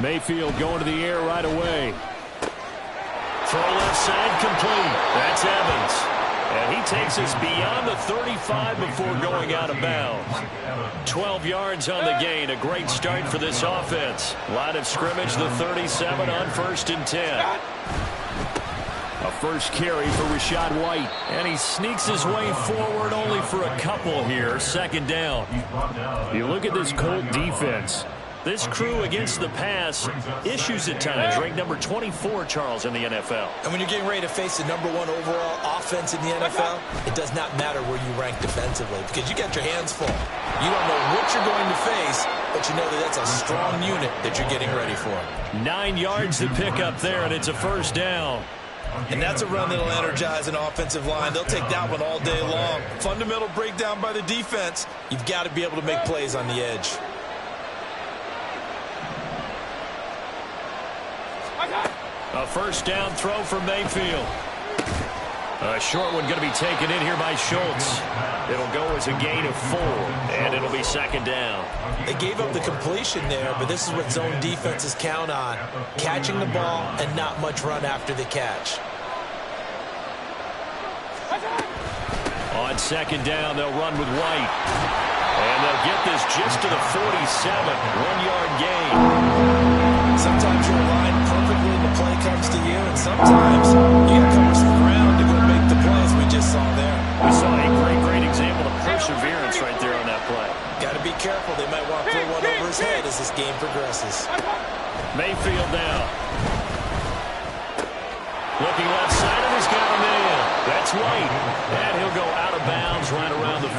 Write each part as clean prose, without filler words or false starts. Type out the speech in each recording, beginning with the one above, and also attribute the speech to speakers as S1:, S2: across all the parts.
S1: Mayfield going to the air right away. Throw left side complete. That's Evans. And he takes us beyond the 35 before going out of bounds. 12 yards on the gain. A great start for this offense. Line of scrimmage, the 37 on 1st and 10. A first carry for Rachaad White. And he sneaks his way forward only for a couple here. 2nd down. You look at this Colt defense. This crew against the pass, issues at times, ranked number 24, Charles, in the NFL.
S2: And when you're getting ready to face the number 1 overall offense in the NFL, it does not matter where you rank defensively because you got your hands full. You don't know what you're going to face, but you know that that's a strong unit that you're getting ready for.
S1: 9 yards to pick up there, and it's a 1st down.
S2: And that's a run that'll energize an offensive line. They'll take that one all day long. Fundamental breakdown by the defense. You've got to be able to make plays on the edge.
S1: A 1st down throw for Mayfield. A short one going to be taken in here by Schultz. It'll go as a gain of 4, and it'll be 2nd down.
S2: They gave up the completion there, but this is what zone defenses count on. Catching the ball and not much run after the catch.
S1: On 2nd down, they'll run with White. And they'll get this just to the 47. 1-yard gain.
S2: Sometimes you're aligned perfectly and the play comes to you, and sometimes you got to cover some ground to go make the plays we just saw there.
S1: We saw a great example of perseverance right there on that play.
S2: Got to be careful. They might want to throw one over his head as this game progresses.
S1: Mayfield now. Looking left side, and he's got him in. That's White. And he'll go out of bounds right around the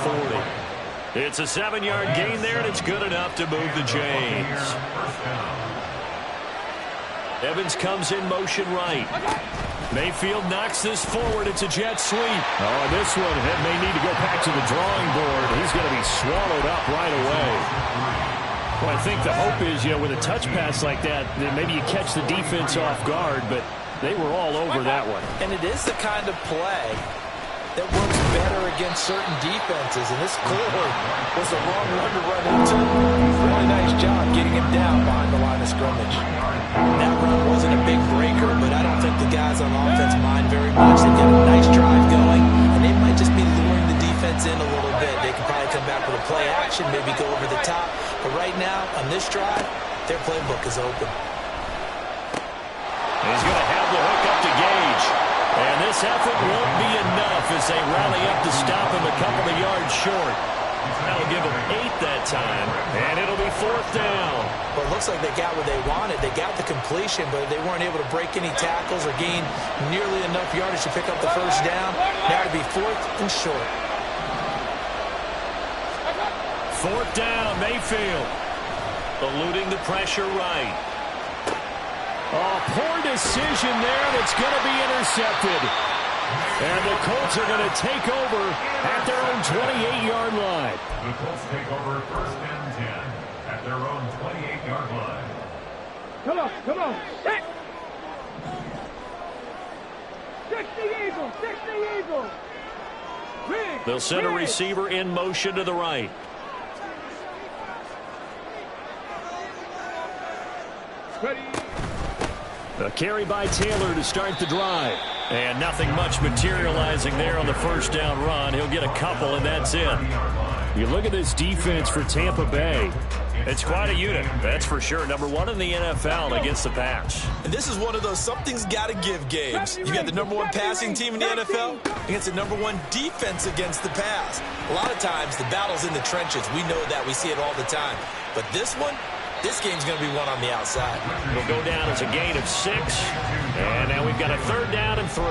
S1: 40. It's a 7-yard gain there, and it's good enough to move the chains. Evans comes in motion right. Mayfield knocks this forward. It's a jet sweep. Oh, and this one may need to go back to the drawing board. He's going to be swallowed up right away. Well, I think the hope is, with a touch pass like that maybe you catch the defense off guard, but they were all over that one.
S2: And it is the kind of play that works better against certain defenses, and this clearly was the wrong one to run into. Really nice job getting him down behind the line of scrimmage. That run wasn't a big breaker, but I don't think the guys on offense mind very much. They've got a nice drive going, and they might just be luring the defense in a little bit. They can probably come back with a play action, maybe go over the top. But right now, on this drive, their playbook is open.
S1: He's going to have the hook up to Gage. And this effort won't be enough as they rally up to stop him a couple of yards short. That'll give him 8 that time, and it'll be 4th down.
S2: Well, it looks like they got what they wanted. They got the completion, but they weren't able to break any tackles or gain nearly enough yardage to pick up the 1st down. Now it'll be 4th and short.
S1: 4th down, Mayfield. Eluding the pressure right. Oh, poor decision there, and it's going to be intercepted. And the Colts are going to take over at their own 28-yard line.
S3: The Colts take over 1st and 10 at their own 28-yard line.
S4: Come on. Stick the Eagle, stick the Eagle.
S1: They'll send a receiver in motion to the right.
S4: Ready.
S1: A carry by Taylor to start the drive. And nothing much materializing there on the 1st down run. He'll get a couple, and that's it. You look at this defense for Tampa Bay. It's quite a unit, that's for sure. Number 1 in the NFL against the pass.
S2: And this is one of those something's got to give games. You got the number 1 passing team in the NFL against the number 1 defense against the pass. A lot of times, the battle's in the trenches. We know that. We see it all the time. But this one, this game's going to be won on the outside.
S1: It'll go down as a gain of 6. And now we've got a 3rd down and 3.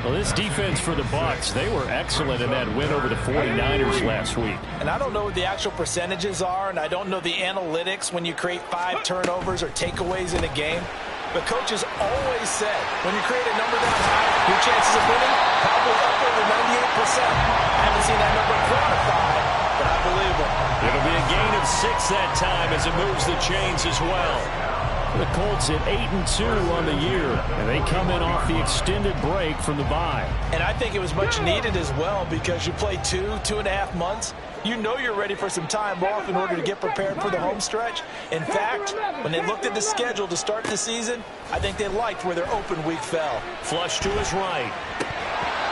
S1: Well, this defense for the Bucs, they were excellent in that win over the 49ers last week.
S2: And I don't know what the actual percentages are, and I don't know the analytics when you create 5 turnovers or takeaways in a game. But coaches always said, when you create a number that high, your chances of winning probably up over 98%. I haven't seen that number quantified, but I believe them.
S1: It'll be a gain of 6 that time as it moves the chains as well. The Colts at 8-2 on the year, and they come in off the extended break from the bye.
S2: And I think it was much needed as well because you play 2.5 months. You know you're ready for some time off in order to get prepared for the home stretch. In fact, when they looked at the schedule to start the season, I think they liked where their open week fell.
S1: Flush to his right.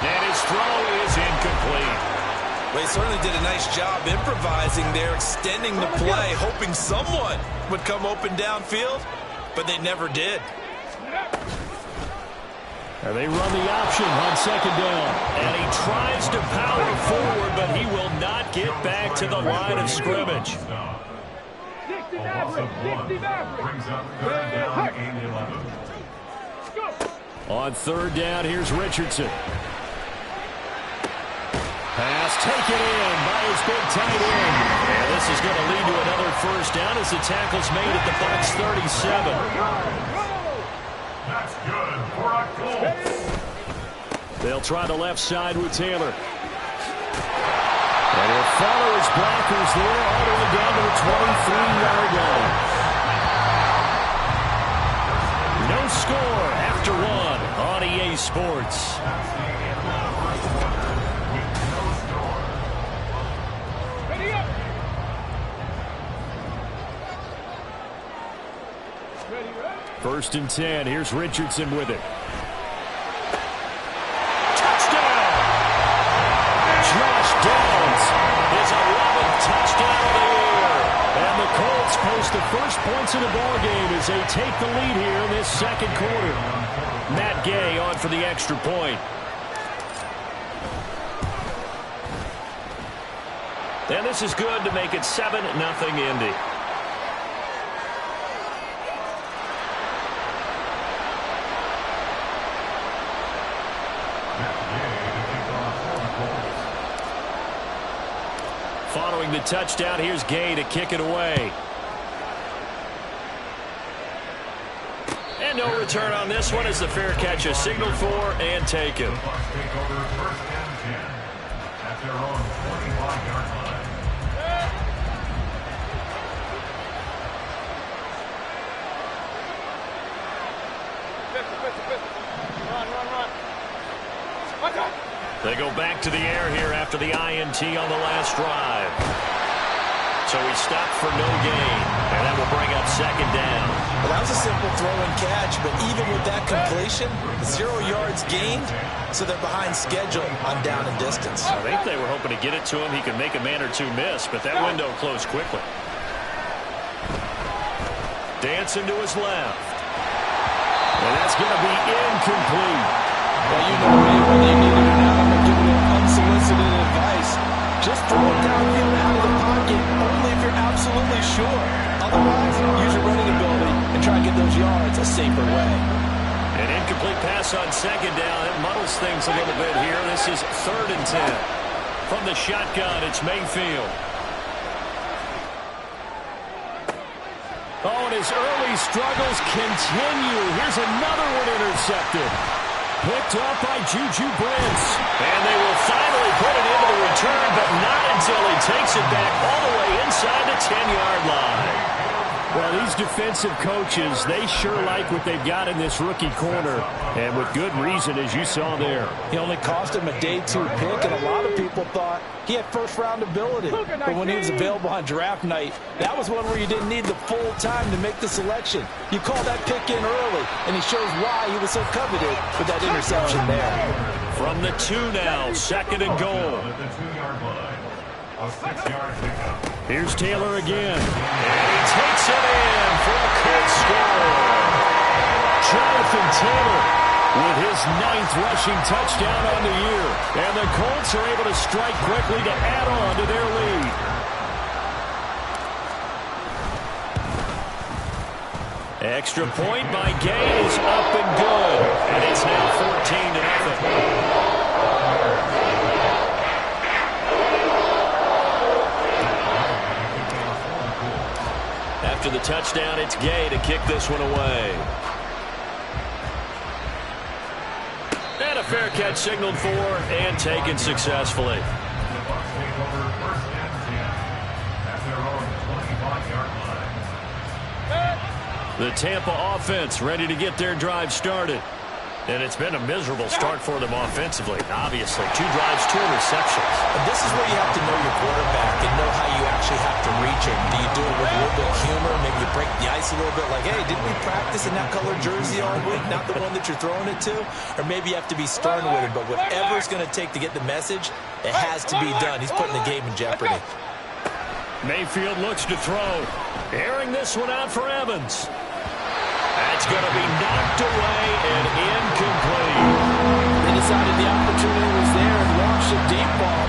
S1: And his throw is incomplete.
S2: Well, he certainly did a nice job improvising there, extending the play, hoping someone would come open downfield, but they never did.
S1: And they run the option on second down. And he tries to power forward, but he will not get back to the line of scrimmage. On third down, here's Richardson. Pass taken in by his big tight end. And this is going to lead to another first down as the tackle's made at the Bucs 37.
S3: That's good for a goal.
S1: They'll try the left side with Taylor. And he'll follow his blockers there all the way down to the 23-yard line. No score after one on EA Sports. First and 10. Here's Richardson with it. Touchdown! Josh Downs, his 11th touchdown of the year. And the Colts post the first points in the ballgame as they take the lead here in this second quarter. Matt Gay on for the extra point. And this is good to make it 7-0 Indy. Following the touchdown, here's Gay to kick it away. And no return on this one as the fair catch is signaled for and taken.
S3: The Bucs take over first and 10 at their own 25-yard line.
S1: They go back to the air here after the INT on the last drive. So he stopped for no gain, and that will bring up second down.
S2: Well, that was a simple throw and catch, but even with that completion, 0 yards gained, so they're behind schedule on down and distance.
S1: I think they were hoping to get it to him. He could make a man or two miss, but that window closed quickly. Dancing to his left. And that's going to be incomplete.
S2: Well, you know me, whether you need it or not, I'm going to give you unsolicited advice. Just throw it downfield out of the pocket, only if you're absolutely sure. Otherwise, use your running ability and try to get those yards a safer way.
S1: An incomplete pass on second down. It muddles things a little bit here. This is 3rd and 10. From the shotgun, it's Mayfield. Oh, and his early struggles continue. Here's another one intercepted. Picked up by Juju Brents. And they will finally put it into the return, but not until he takes it back all the way inside the 10-yard line. Well, these defensive coaches, they sure like what they've got in this rookie corner, and with good reason, as you saw there.
S2: He only cost him a day 2 pick, and a lot of people thought he had first-round ability. But when he was available on draft night, that was one where you didn't need the full time to make the selection. You call that pick in early, and he shows why he was so coveted with that interception there.
S1: From the 2 now, 2nd and goal.
S3: At the 2-yard line, a 6-yard pickup.
S1: Here's Taylor again. And he takes it in for a quick score. Jonathan Taylor with his 9th rushing touchdown on the year. And the Colts are able to strike quickly to add on to their lead. Extra point by Gay is up and good. And it's now 14-0. After the touchdown, it's Gay to kick this one away. And a fair catch signaled for and taken successfully.
S3: The Bucs take over first and 10 at their own 25-yard line.
S1: The Tampa offense ready to get their drive started. And it's been a miserable start for them offensively. Obviously, 2 drives, 2 receptions.
S2: And this is where you have to know your quarterback and know how you actually have to reach him. Do you do it with a little bit of humor? Maybe you break the ice a little bit like, hey, didn't we practice in that color jersey all week? Not the one that you're throwing it to? Or maybe you have to be stern with it. But whatever it's going to take to get the message, it has to be done. He's putting the game in jeopardy.
S1: Mayfield looks to throw. Airing this one out for Evans. That's going to be knocked away and incomplete.
S2: They decided the opportunity was there and launched a deep ball.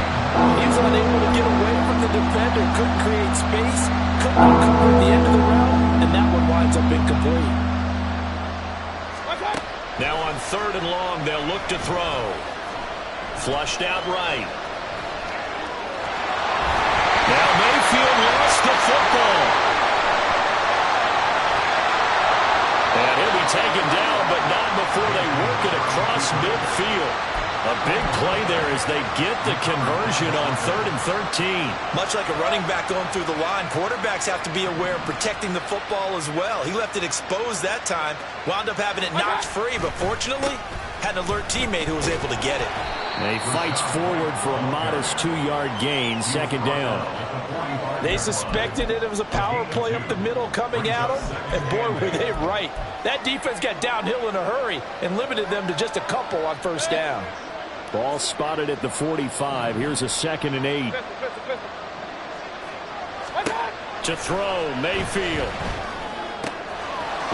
S2: He was unable to get away from the defender, couldn't create space, couldn't uncover the end of the route, and that one winds up incomplete.
S1: Now on 3rd and long, they'll look to throw. Flushed out right. Now Mayfield lost the football. And he'll be taken down, but not before they work it across midfield. A big play there as they get the conversion on 3rd and 13.
S2: Much like a running back going through the line, quarterbacks have to be aware of protecting the football as well. He left it exposed that time, wound up having it knocked free, but fortunately, had an alert teammate who was able to get it.
S1: He fights forward for a modest 2-yard gain, 2nd down.
S2: They suspected it was a power play up the middle coming at them, and boy, were they right. That defense got downhill in a hurry and limited them to just a couple on 1st down.
S1: Ball spotted at the 45. Here's a 2nd and 8. To throw, Mayfield.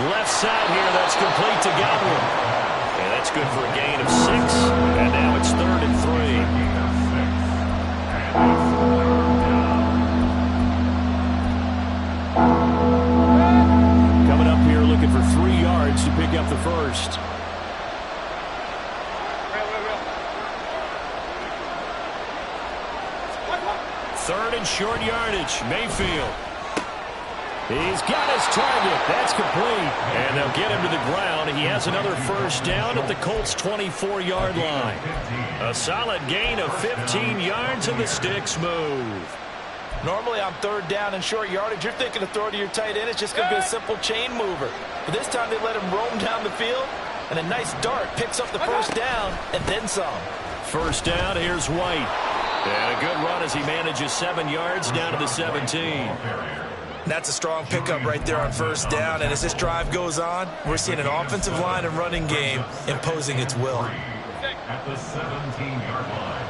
S1: Left side here, that's complete to Godwin. And that's good for a gain of 6. And now it's 3rd and 3. Coming up here looking for 3 yards to pick up the first. Third and short yardage. Mayfield. He's got his target. That's complete. And they'll get him to the ground. He has another 1st down at the Colts' 24-yard line. A solid gain of 15 yards, and the sticks move.
S2: Normally on 3rd down and short yardage, you're thinking to throw to your tight end. It's just going to be a simple chain mover. But this time they let him roam down the field, and a nice dart picks up the 1st down and then some.
S1: 1st down, here's White. And a good run as he manages 7 yards down to the 17.
S2: That's a strong pickup right there on 1st down. And as this drive goes on, we're seeing an offensive line and running game imposing its will.
S3: At the 17-yard line.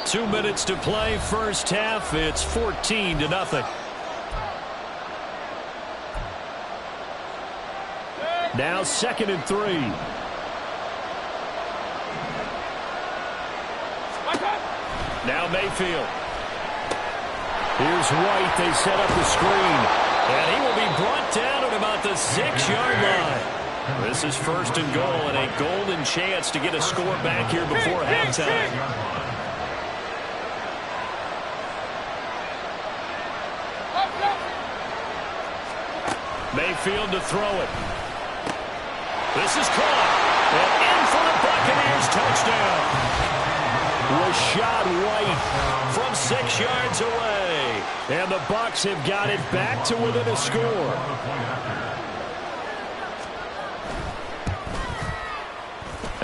S1: 2 minutes to play, 1st half. It's 14-0. Now 2nd and 3. Now Mayfield. Here's White. They set up the screen. And he will be brought down at about the 6-yard line. This is 1st and goal, and a golden chance to get a score back here before halftime. Mayfield to throw it. This is caught. And in for the Buccaneers touchdown. Rashad White from 6 yards away. And the Bucs have got it back to within a score.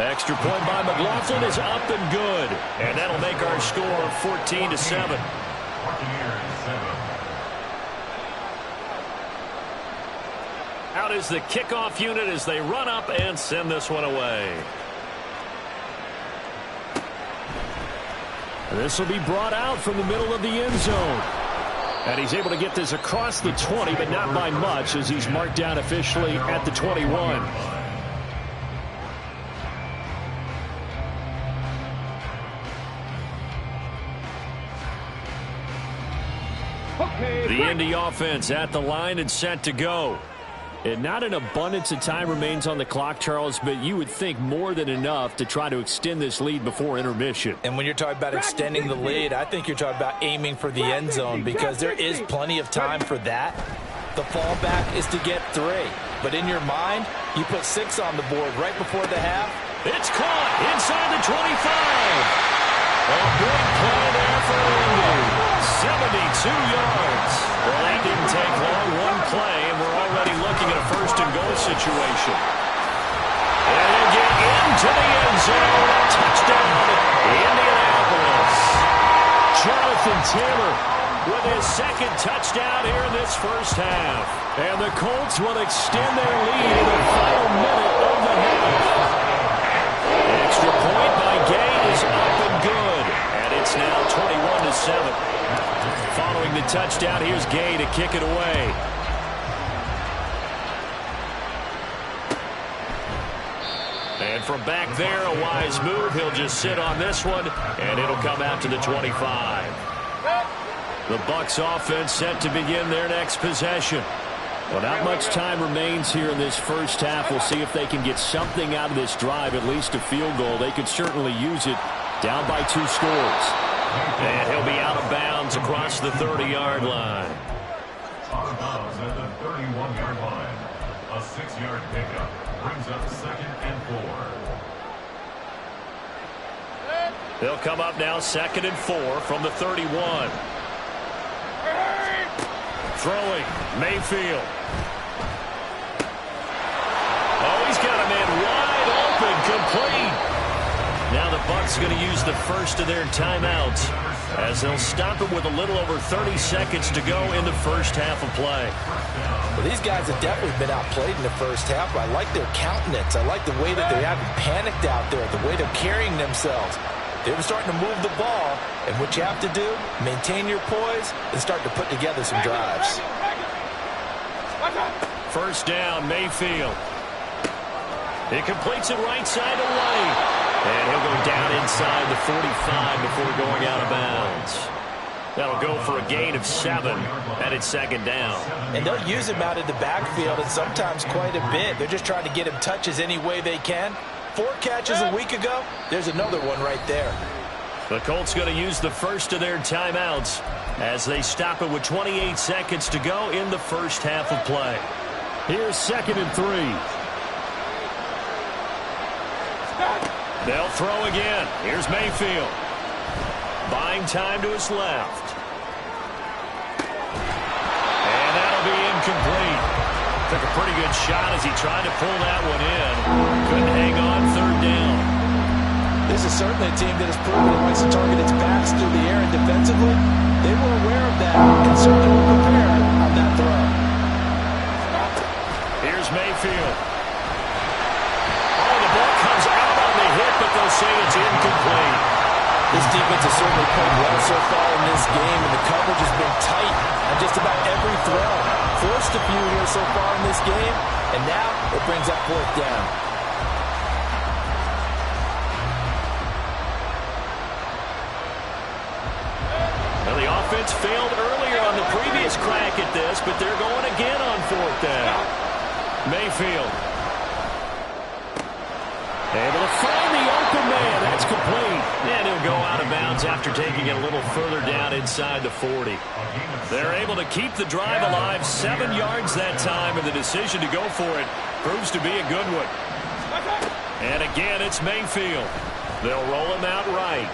S1: Extra point by McLaughlin is up and good. And that'll make our score 14-7. Out is the kickoff unit as they run up and send this one away. This will be brought out from the middle of the end zone. And he's able to get this across the 20, but not by much as he's marked down officially at the 21. The Indy offense at the line and set to go. And not an abundance of time remains on the clock, Charles, but you would think more than enough to try to extend this lead before intermission.
S2: And when you're talking about extending the lead, I think you're talking about aiming for the end zone because there is plenty of time for that. The fallback is to get 3. But in your mind, you put 6 on the board right before the half.
S1: It's caught inside the 25. A big play there for Indy. 72 yards. Well, that didn't take long. One play, and we're already looking at a first and goal situation. And he'll get into the end zone. Touchdown, Indianapolis. Jonathan Taylor with his second touchdown here in this first half. And the Colts will extend their lead in the final minute of the half. Extra point by Gay is up and good. And it's now 21-7. Following the touchdown, here's Gay to kick it away. And from back there, a wise move. He'll just sit on this one, and it'll come out to the 25. The Bucs offense set to begin their next possession. Well, not much time remains here in this first half. We'll see if they can get something out of this drive, at least a field goal. They could certainly use it down by 2 scores. And he'll be out of bounds across the 30-yard line.
S3: Out of bounds at the 31-yard line. A 6-yard pickup brings up 2nd and 4.
S1: They'll come up now 2nd and 4 from the 31. Throwing, Mayfield. Oh, he's got a man wide open, complete. Now the Bucs are going to use the first of their timeouts as they'll stop it with a little over 30 seconds to go in the first half of play.
S2: Well, these guys have definitely been outplayed in the first half. I like their countenance. I like the way that they haven't panicked out there, the way they're carrying themselves. They were starting to move the ball, and what you have to do, maintain your poise and start to put together some drives.
S1: First down, Mayfield. He completes it right side away. And he'll go down inside the 45 before going out of bounds. That'll go for a gain of 7, and it's 2nd down.
S2: And they'll use him out of the backfield, and sometimes quite a bit. They're just trying to get him touches any way they can. 4 catches a week ago, there's another one right there.
S1: The Colts going to use the first of their timeouts as they stop it with 28 seconds to go in the first half of play. Here's 2nd and 3. They'll throw again. Here's Mayfield. Buying time to his left. And that'll be incomplete. Took a pretty good shot as he tried to pull that one in. Couldn't hang on 3rd down.
S2: This is certainly a team that has proven it likes to target its backs through the air and defensively. They were aware of that and certainly were prepared on that throw.
S1: Here's Mayfield. Oh, the ball comes out on the hit, but they'll say it's incomplete.
S2: This defense has certainly played well so far in this game, and the coverage has been tight on just about every throw. Forced a few here so far in this game, and now it brings up 4th down.
S1: Well, the offense failed earlier on the previous crack at this, but they're going again on 4th down. Mayfield. Able to find the open man. That's complete. And he'll go out of bounds after taking it a little further down inside the 40. They're able to keep the drive alive. 7 yards that time, and the decision to go for it proves to be a good one. And again, it's Mayfield. They'll roll him out right.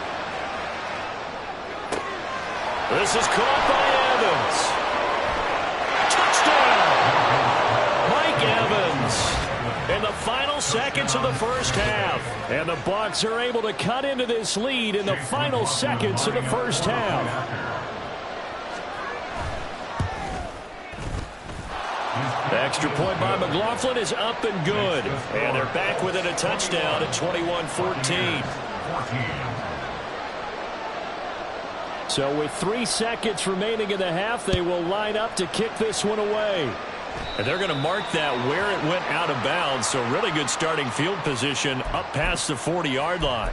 S1: This is caught by Evans. Touchdown! Mike Evans. In the final seconds of the first half. And the Bucs are able to cut into this lead in the final seconds of the first half. The extra point by McLaughlin is up and good. And they're back within a touchdown at 21-14. So with 3 seconds remaining in the half, they will line up to kick this one away. And they're going to mark that where it went out of bounds. So really good starting field position up past the 40-yard line.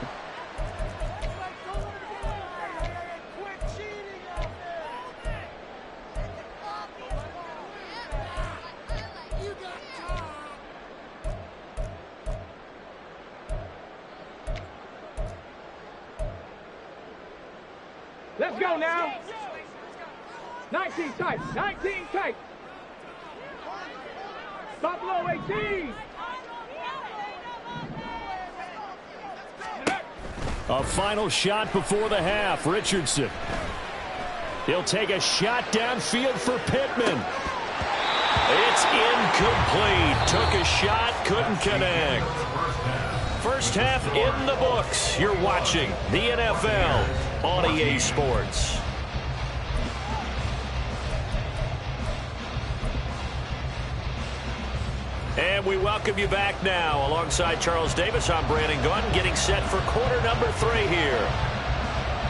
S4: Let's go now. 19 tight. 19 tight. Buffalo 18.
S1: A final shot before the half. Richardson. He'll take a shot downfield for Pittman. It's incomplete. Took a shot, couldn't connect. First half in the books. You're watching the NFL on EA Sports. And we welcome you back now. Alongside Charles Davis, I'm Brandon Gaudin, getting set for quarter number 3 here.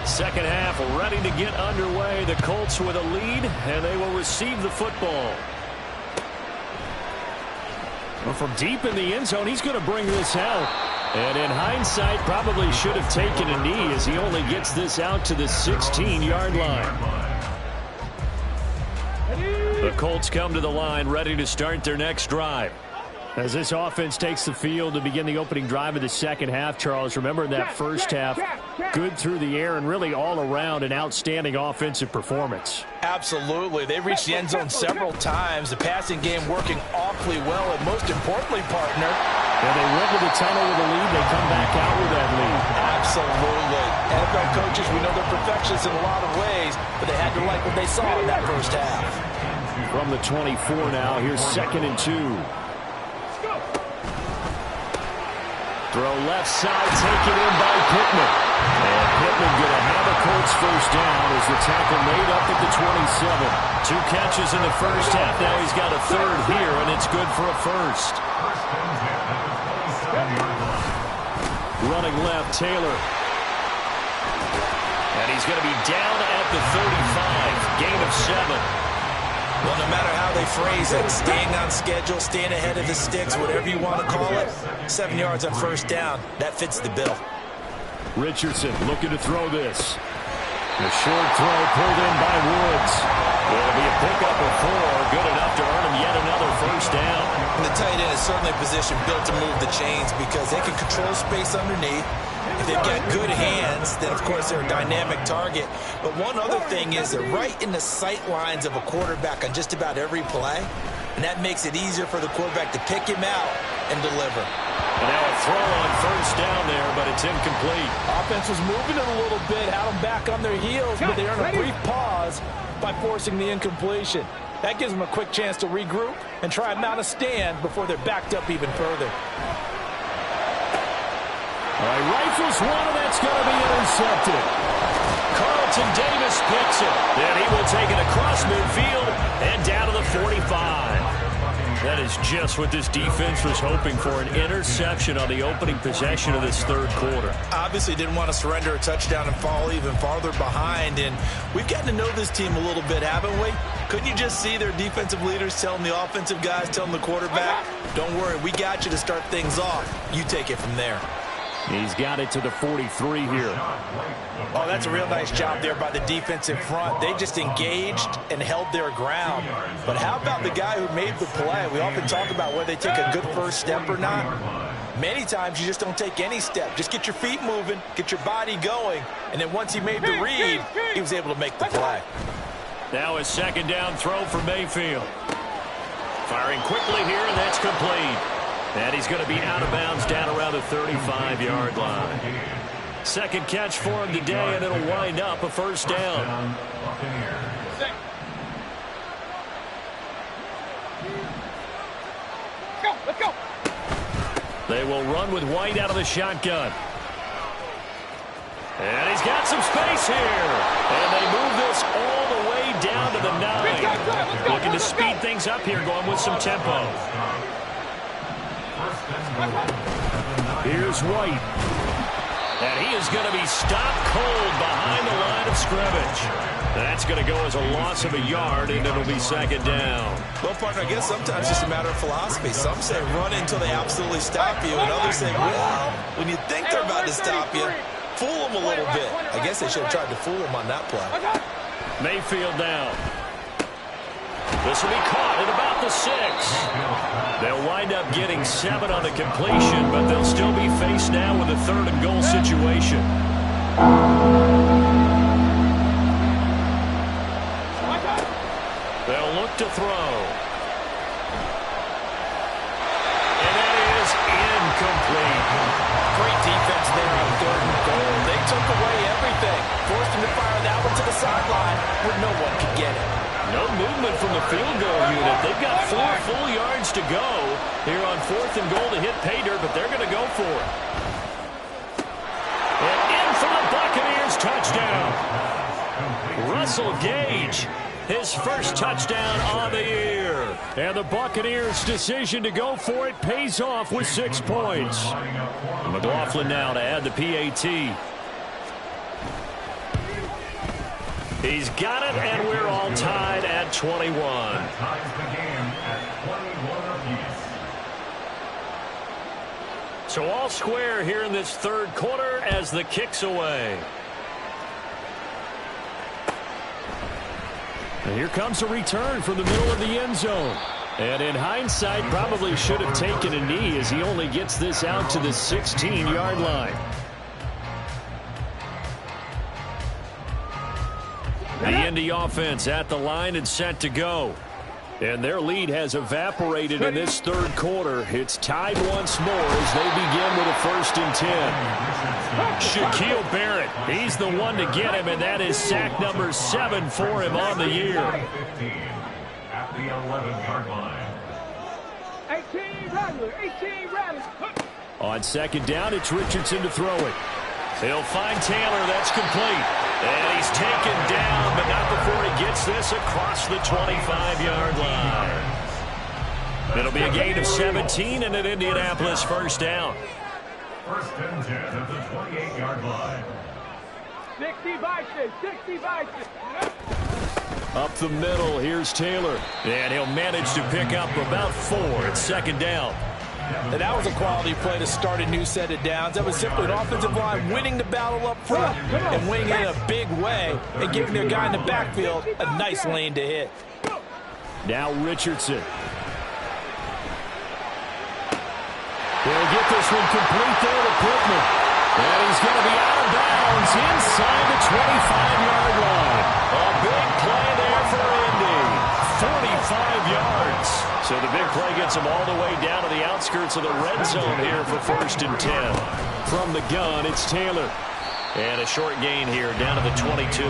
S1: Second half ready to get underway. The Colts with a lead, and they will receive the football. Well, from deep in the end zone, he's going to bring this out. And in hindsight, probably should have taken a knee as he only gets this out to the 16-yard line. The Colts come to the line ready to start their next drive. As this offense takes the field to begin the opening drive of the second half, Charles, remember in that first half, good through the air and really all around an outstanding offensive performance.
S2: Absolutely. They reached the end zone several times. The passing game working awfully well, and most importantly, partner.
S1: And they went to the tunnel with a lead. They come back out with that lead.
S2: Absolutely. NFL coaches, we know they're perfectionists in a lot of ways, but they had to like what they saw in that first half.
S1: From the 24 now, here's 2nd and 2. Throw left side, taken in by Pittman. And Pittman going to have a Colts first down as the tackle made up at the 27. 2 catches in the first half. Now he's got a third here, and it's good for a first. Running left, Taylor. And he's going to be down at the 35. Gain of 7.
S2: Well, no matter how they phrase it, staying on schedule, staying ahead of the sticks, whatever you want to call it, 7 yards on first down, that fits the bill.
S1: Richardson looking to throw this. The short throw pulled in by Woods. It'll be a pickup of 4, good enough to earn him yet another first down.
S2: And the tight end is certainly a position built to move the chains because they can control space underneath. If they've got good hands, then of course they're a dynamic target. But one other thing is they're right in the sight lines of a quarterback on just about every play. And that makes it easier for the quarterback to pick him out and deliver.
S1: And now a throw on first down there, but it's incomplete.
S2: Offense was moving it a little bit, had them back on their heels, but they earned a brief pause by forcing the incompletion. That gives them a quick chance to regroup and try and mount a stand before they're backed up even further.
S1: All right, rifles one, and that's going to be intercepted. Carlton Davis picks it. Then he will take it across midfield and down to the 45. That is just what this defense was hoping for, an interception on the opening possession of this third quarter.
S2: Obviously didn't want to surrender a touchdown and fall even farther behind, and we've gotten to know this team a little bit, haven't we? Couldn't you just see their defensive leaders telling the offensive guys, telling the quarterback, don't worry, we got you to start things off. You take it from there.
S1: He's got it to the 43 here.
S2: Oh, that's a real nice job there by the defensive front. They just engaged and held their ground. But how about the guy who made the play? We often talk about whether they take a good first step or not. Many times you just don't take any step. Just get your feet moving, get your body going, and then once he made the read, he was able to make the play.
S1: Now a second down throw for Mayfield. Firing quickly here, and that's complete. And he's going to be out of bounds down around the 35-yard line. Second catch for him today, and it'll wind up a first down.
S4: Let's go.
S1: They will run with White out of the shotgun. And he's got some space here. And they move this all the way down to the 9. Looking to speed things up here, going with some tempo. Here's White. And he is going to be stopped cold behind the line of scrimmage. That's going to go as a loss of a yard, and it'll be second down.
S2: Well, partner, I guess sometimes it's just a matter of philosophy. Some say run until they absolutely stop you, and others say, well, when you think they're about to stop you, fool them a little bit. I guess they should have tried to fool them on that play.
S1: Mayfield down. This will be caught at about the 6. They'll wind up getting 7 on the completion, but they'll still be faced now with a 3rd and goal situation. They'll look to throw. And that is incomplete.
S2: Great defense there on 3rd and goal. They took away everything. Forced him to fire that one to the sideline where no one could get it.
S1: No movement from the field goal unit. They've got 4 full yards to go here on 4th and goal to hit pay dirt, but they're going to go for it. And in for the Buccaneers touchdown. Russell Gage, his first touchdown on the year. And the Buccaneers' decision to go for it pays off with 6 points. McLaughlin now to add the PAT. He's got it, and we're all tied at 21.
S3: Ties the game at 21 apiece.
S1: So all square here in this 3rd quarter as the kick's away. And here comes a return from the middle of the end zone. And in hindsight, probably should have taken a knee as he only gets this out to the 16-yard line. The Indy offense at the line and set to go. And their lead has evaporated in this 3rd quarter. It's tied once more as they begin with a 1st and 10. Shaquille Barrett, he's the one to get him, and that is sack number 7 for him on the year.
S3: 15 at the 11-yard line.
S4: 18 Rattler, 18 Rattler.
S1: On 2nd down, it's Richardson to throw it. He'll find Taylor. That's complete. And he's taken down, but not before he gets this across the 25-yard line. It'll be a gain of 17 and an Indianapolis 1st down.
S3: 1st and 10 at the 28-yard line.
S4: 60 Bison, 60 Bison.
S1: Up the middle, here's Taylor. And he'll manage to pick up about 4 at 2nd down.
S2: And that was a quality play to start a new set of downs. That was simply an offensive line winning the battle up front and winning in a big way and giving their guy in the backfield a nice lane to hit.
S1: Now Richardson. He'll get this one complete there to Pittman. And he's going to be out of bounds inside the 25-yard line. A big play there for Indy. 45 yards. So the big play gets him all the way down to the outskirts of the red zone here for 1st and 10. From the gun, it's Taylor. And a short gain here down to the 22.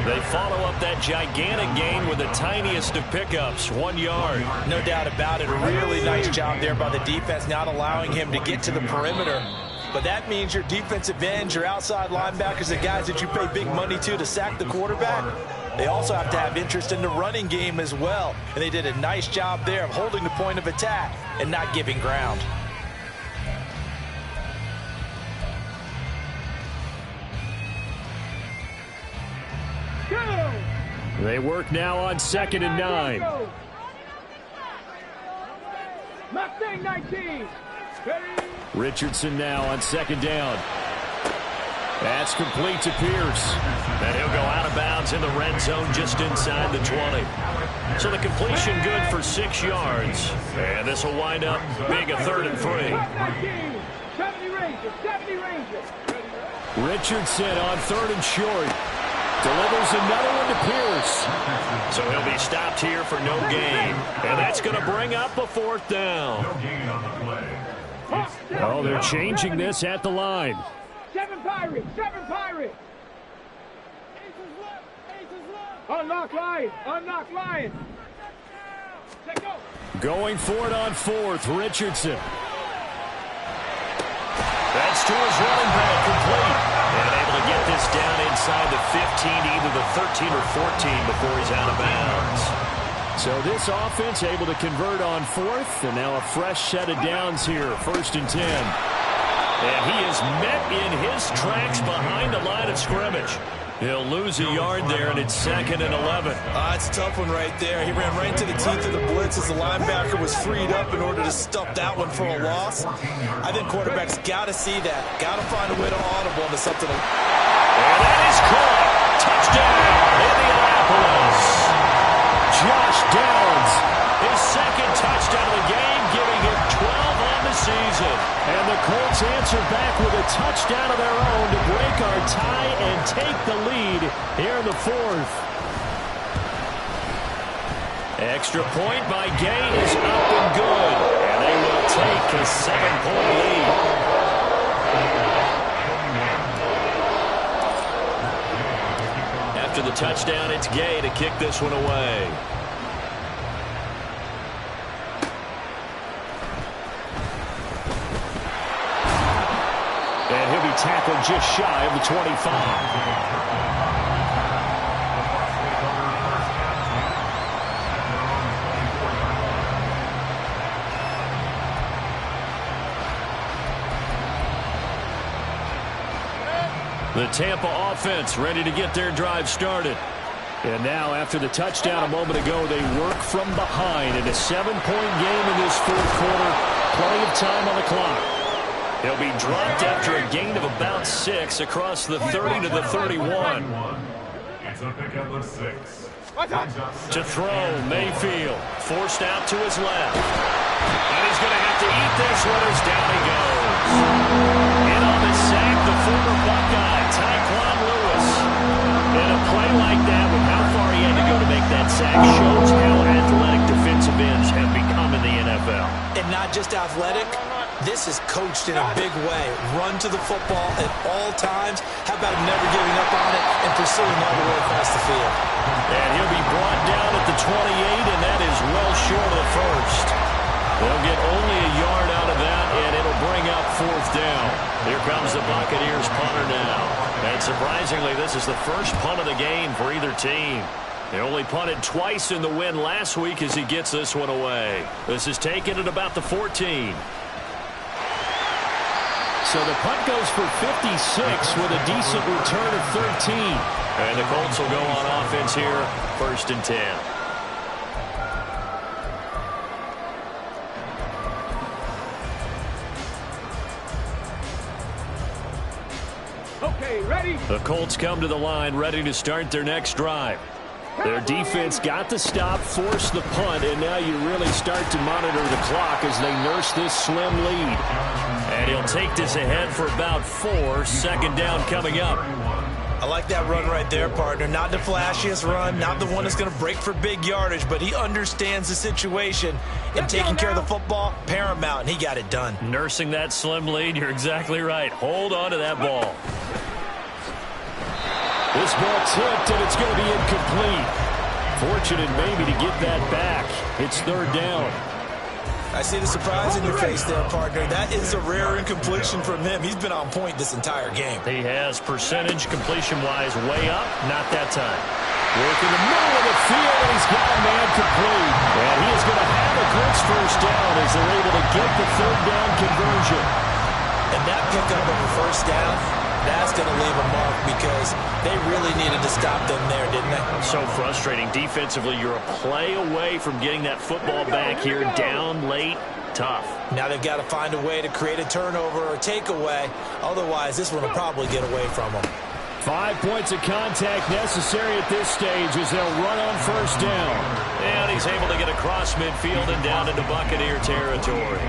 S1: They follow up that gigantic gain with the tiniest of pickups, 1 yard.
S2: No doubt about it. A really nice job there by the defense, not allowing him to get to the perimeter. But that means your defensive ends, your outside linebackers, the guys that you pay big money to sack the quarterback, they also have to have interest in the running game as well. And they did a nice job there of holding the point of attack and not giving ground.
S1: They work now on 2nd and 9.
S4: Mustang 19.
S1: Richardson now on 2nd down. That's complete to Pierce. And he'll go out of bounds in the red zone just inside the 20. So the completion good for 6 yards. And this will wind up being a 3rd and 3.
S4: 70 Rangers, 70 Rangers.
S1: Richardson on 3rd and short. Delivers another one to Pierce. So he'll be stopped here for no gain. And that's going to bring up a 4th down.
S3: No gain on the play.
S1: Oh, they're changing this at the line.
S4: 7 Pirates, 7 Pirates. Unlock Lion, unlock Lion. Let's go.
S1: Going for it on 4th, Richardson. That's to his running back, complete. And able to get this down inside the 15 to either the 13 or 14 before he's out of bounds. So this offense able to convert on 4th, and now a fresh set of downs here, 1st and 10. And he is met in his tracks behind the line of scrimmage. He'll lose a yard there, and it's 2nd and 11.
S2: It's a tough one right there. He ran right into the teeth of the blitz as the linebacker was freed up in order to stop that one for a loss. I think quarterbacks got to see that. Got to find a way to audible into something.
S1: And that is caught. Touchdown, Indianapolis. Josh Downs, his 2nd touchdown of the game, giving him 12 on the season. And the Colts answer back with a touchdown of their own to break our tie and take the lead here in the 4th. Extra point by Gay is up and good. And they will take a 7-point lead. After after the touchdown, it's Gay to kick this one away. And he'll be tackled just shy of the 25. The Tampa offense ready to get their drive started. And now, after the touchdown a moment ago, they work from behind in a 7-point game in this fourth quarter. Plenty of time on the clock. He'll be dropped after a gain of about 6 across the 30 to the 31.
S3: It's a pickup of 6.
S1: To throw, Mayfield. Forced out to his left. And he's going to have to eat this one as down he goes. In on the sack, the former Buckeye, Tyquan Lewis. And a play like that, with how far he had to go to make that sack, shows how athletic defensive ends have become in the NFL.
S2: And not just athletic, this is coached in a big way. Run to the football at all times. How about never giving up on it and pursuing all the way across the field?
S1: And he'll be brought down at the 28, and that is well short of the first. They'll get only a yard out of that, and it'll bring up fourth down. Here comes the Buccaneers punter now. And surprisingly, this is the first punt of the game for either team. They only punted twice in the win last week as he gets this one away. This is taken at about the 14. So the punt goes for 56 with a decent return of 13. And the Colts will go on offense here, 1st and 10.
S4: Okay, ready?
S1: The Colts come to the line ready to start their next drive. Their defense got the stop, forced the punt, and now you really start to monitor the clock as they nurse this slim lead. And he'll take this ahead for about 4. 2nd down coming up.
S2: I like that run right there, partner. Not the flashiest run, not the one that's going to break for big yardage, but he understands the situation, and taking care of the football, paramount, and he got it done.
S1: Nursing that slim lead, you're exactly right. Hold on to that ball. This ball tipped, and it's going to be incomplete. Fortunate maybe to get that back. It's 3rd down.
S2: I see the surprise in your face there, partner. That is a rare incompletion from him. He's been on point this entire game.
S1: He has percentage completion-wise way up. Not that time. Work in the middle of the field, and he's got a man complete. And he is going to have a good first down as they're able to get the 3rd down conversion.
S2: And that pickup of a first down, that's going to leave a mark because they really needed to stop them there, didn't they?
S1: So frustrating. Defensively, you're a play away from getting that football back here, down late. Tough.
S2: Now they've got to find a way to create a turnover or takeaway. Otherwise, this one will probably get away from them.
S1: 5 points of contact necessary at this stage as they'll run on 1st down. And he's able to get across midfield and down into Buccaneer territory.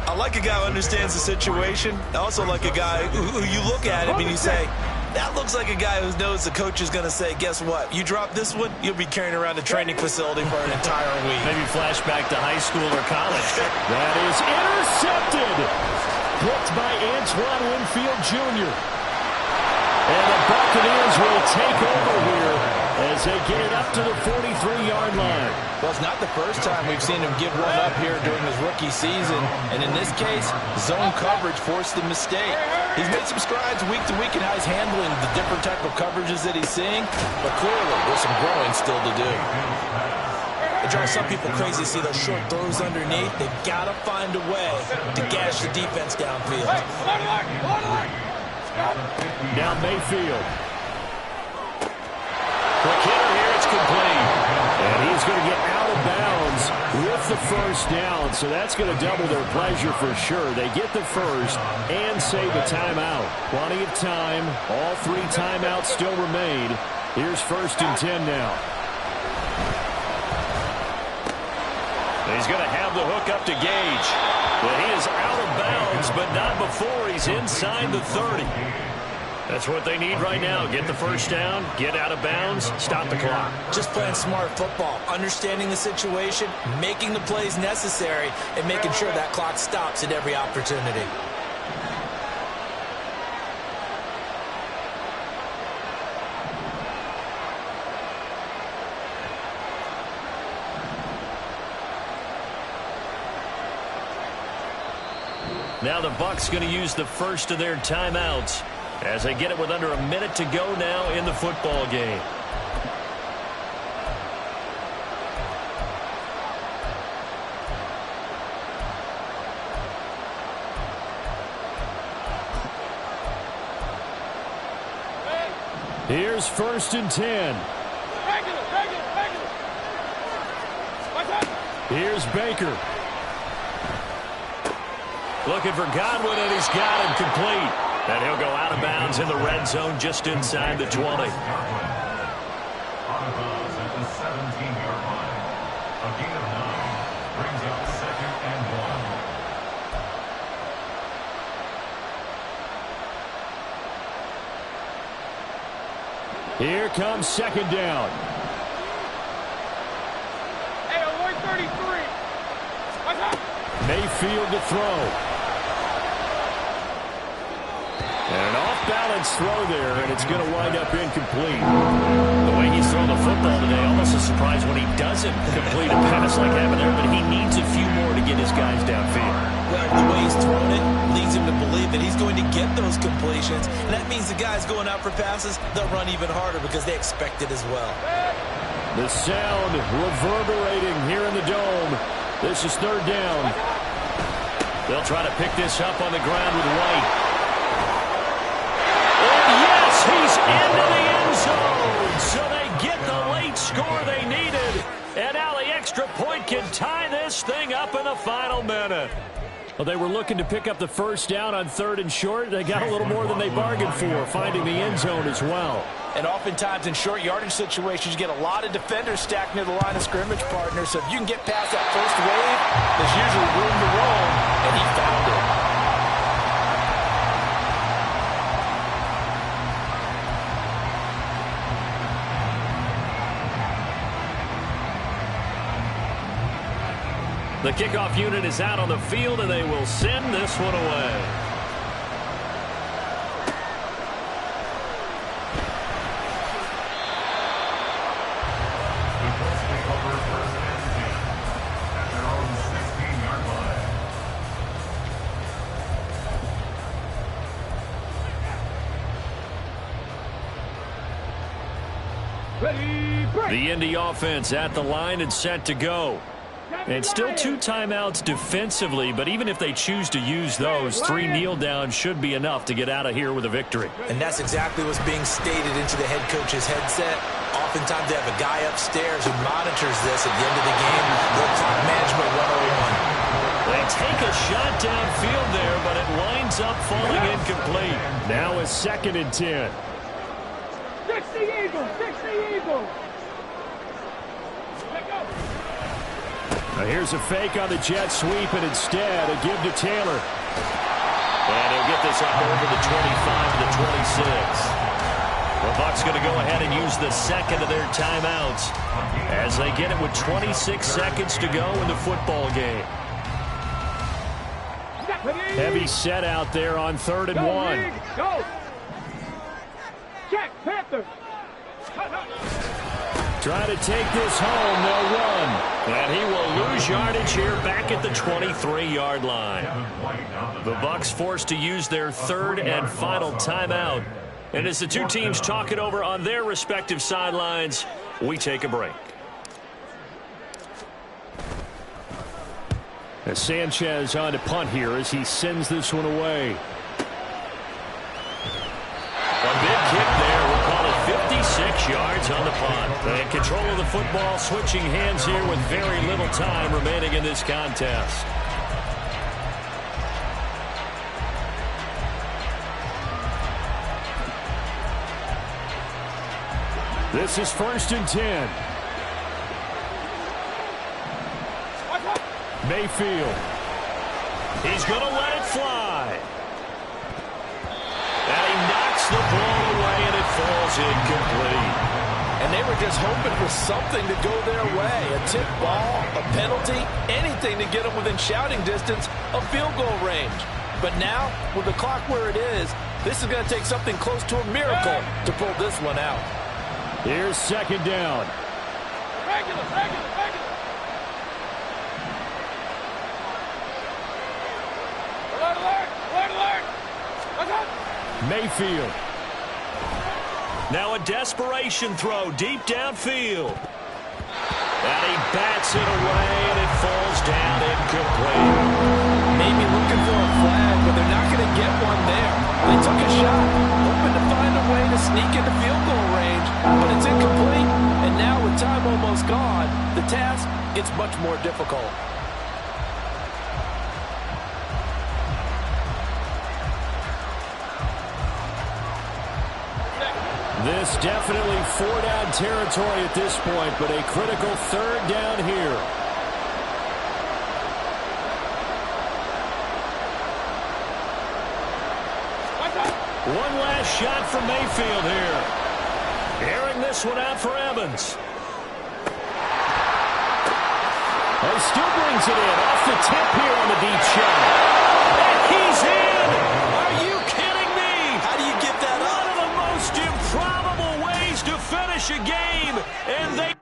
S2: I like a guy who understands the situation. I also like a guy who you look at him and you say, that looks like a guy who knows the coach is going to say, guess what? You drop this one, you'll be carrying around a training facility for an entire week.
S1: Maybe flashback to high school or college. That is intercepted. Picked by Antoine Winfield Jr. And the Buccaneers will take over here as they get it up to the 43-yard line.
S2: Well, it's not the first time we've seen him give one up here during his rookie season. And in this case, zone coverage forced the mistake. He's made some strides week to week in how he's handling the different type of coverages that he's seeing. But clearly, there's some growing still to do. It drives some people crazy to see those short throws underneath. They've got to find a way to gash the defense downfield.
S1: Now Mayfield. Quick hitter here, it's complete. And he's going to get out of bounds with the 1st down, so that's going to double their pleasure for sure. They get the 1st and save a timeout. Plenty of time. All 3 timeouts still remain. Here's 1st and 10 now. He's going to have the hook up to Gage. But he is out of bounds, but not before he's inside the 30. That's what they need right now. Get the 1st down, get out of bounds, stop the clock.
S2: Just playing smart football, understanding the situation, making the plays necessary, and making sure that clock stops at every opportunity.
S1: Now the Bucs going to use the first of their timeouts as they get it with under a minute to go now in the football game.
S5: Here's 1st and 10.
S4: Regular.
S5: Here's Baker.
S1: Looking for Godwin, and he's got him complete. And he'll go out of bounds in the red zone just inside the 20.
S3: Out of bounds at the 17-yard line. A gain of 9 brings up 2nd and
S5: 1. Here comes 2nd down.
S4: Hey, avoid 33.
S5: Mayfield to throw. And an off-balance throw there, and it's going to wind up incomplete.
S1: The way he's thrown the football today, almost a surprise when he doesn't complete a pass like happened there, but he needs a few more to get his guys downfield.
S2: Well, the way he's thrown it leads him to believe that he's going to get those completions. And that means the guys going out for passes, they'll run even harder because they expect it as well.
S5: The sound reverberating here in the dome. This is 3rd down.
S1: They'll try to pick this up on the ground with White. And yes, he's into the end zone. So they get the late score they needed. And now the extra point can tie this thing up in the final minute.
S5: Well, they were looking to pick up the 1st down on 3rd and short. They got a little more than they bargained for, finding the end zone as well.
S2: And oftentimes in short yardage situations, you get a lot of defenders stacked near the line of scrimmage, partner. So if you can get past that first wave, there's usually room to roam, and he found it.
S1: The kickoff unit is out on the field, and they will send this one away. The Indy offense at the line and set to go. And still 2 timeouts defensively, but even if they choose to use those, 3 kneel downs should be enough to get out of here with a victory.
S2: And that's exactly what's being stated into the head coach's headset. Oftentimes they have a guy upstairs who monitors this at the end of the game. Little clock management 101.
S1: They take a shot downfield there, but it winds up falling incomplete.
S5: Now a 2nd and 10.
S4: 60 Eagles.
S5: Now here's a fake on the jet sweep, and instead a give to Taylor.
S1: And he'll get this up over the 25 to the 26. The Bucs going to go ahead and use the 2nd of their timeouts as they get it with 26 seconds to go in the football game.
S5: Heavy set out there on 3rd and 1.
S4: Go. Check, Panthers.
S5: Try to take this home, they'll run.
S1: And he will lose yardage here back at the 23-yard line. The Bucs forced to use their 3rd and final timeout. And as the 2 teams talk it over on their respective sidelines, we take a break.
S5: As Sanchez on to punt here as he sends this one away.
S1: A big kick there. We'll call it 56 yards on the punt. And control of the football switching hands here with very little time remaining in this contest.
S5: This is 1st and 10. Mayfield.
S1: He's going to let it fly. And he knocks the ball away, and it falls incomplete.
S2: And they were just hoping for something to go their way. A tip ball, a penalty, anything to get them within shouting distance of field goal range. But now, with the clock where it is, this is going to take something close to a miracle to pull this one out.
S5: Here's 2nd down.
S4: Regular. Alert.
S5: Mayfield.
S1: Now a desperation throw deep downfield. And he bats it away, and it falls down incomplete.
S2: Maybe looking for a flag, but they're not going to get one there. They took a shot, hoping to find a way to sneak into field goal range, but it's incomplete. And now with time almost gone, the task gets much more difficult.
S5: This definitely 4-down territory at this point, but a critical 3rd down here. One last shot from Mayfield here.
S1: Airing this one out for Evans.
S5: And still brings it in off the tip here on the deep shot.
S1: And he's in! Are you kidding me?
S2: How do you get that up?
S1: One of the most improbable ways to finish a game, and they...